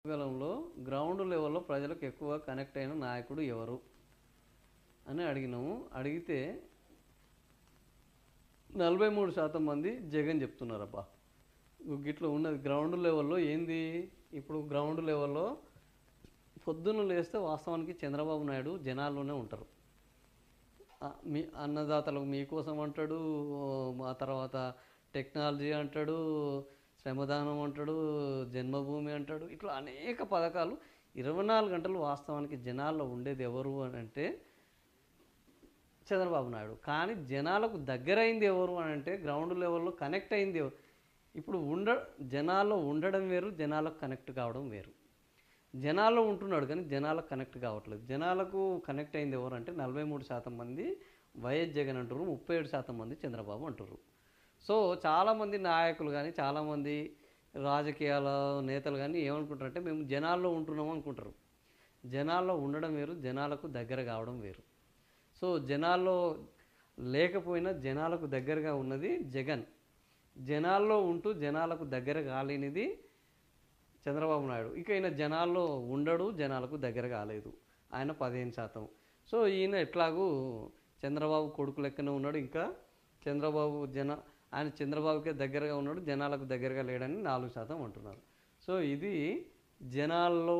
కాలంలో గ్రౌండ్ లెవెల్లో ప్రజలకు ఎక్కువ కనెక్ట్ అయిన నాయకుడు ఎవరు అని అడిగినాము. అడిగితే 43% మంది జగన్ చెప్తున్నారబ్బా. గిట్ల ఉన్నది గ్రౌండ్ లెవెల్లో. ఏంది ఇప్పుడు గ్రౌండ్ లెవెల్లో పొద్దున్న లేస్తే వాస్తవానికి చంద్రబాబు నాయుడు జనాల్లోనే ఉంటారు. మీ అన్నదాతలకు మీకోసం అంటాడు, ఆ తర్వాత టెక్నాలజీ అంటాడు, శ్రమదానం అంటాడు, జన్మభూమి అంటాడు. ఇట్లా అనేక పథకాలు 24 గంటలు వాస్తవానికి జనాల్లో ఉండేది ఎవరు అని అంటే చంద్రబాబు నాయుడు. కానీ జనాలకు దగ్గరైంది ఎవరు అని అంటే గ్రౌండ్ లెవెల్లో కనెక్ట్ అయింది ఎవరు? ఇప్పుడు జనాల్లో ఉండడం వేరు, జనాలకు కనెక్ట్ కావడం వేరు. జనాల్లో ఉంటున్నాడు కానీ జనాలకు కనెక్ట్ కావట్లేదు. జనాలకు కనెక్ట్ అయింది ఎవరు అంటే 43% మంది వైఎస్ జగన్ అంటారు, 37% మంది చంద్రబాబు అంటారు. సో చాలామంది నాయకులు కానీ చాలామంది రాజకీయాల నేతలు కానీ ఏమనుకుంటారంటే మేము జనాల్లో ఉంటున్నాము అనుకుంటారు. జనాల్లో ఉండడం వేరు, జనాలకు దగ్గర కావడం వేరు. సో జనాల్లో లేకపోయినా జనాలకు దగ్గరగా ఉన్నది జగన్. జనాల్లో ఉంటూ జనాలకు దగ్గర కాలేనిది చంద్రబాబు నాయుడు. ఇక ఈయన జనాల్లో ఉండడు, జనాలకు దగ్గర కాలేదు. ఆయన 15%. సో ఈయన ఎట్లాగూ చంద్రబాబు కొడుకు లెక్కనే ఉన్నాడు. ఇంకా ఆయన చంద్రబాబుకే దగ్గరగా ఉన్నాడు, జనాలకు దగ్గరగా లేడని 4% అంటున్నారు. సో ఇది జనాల్లో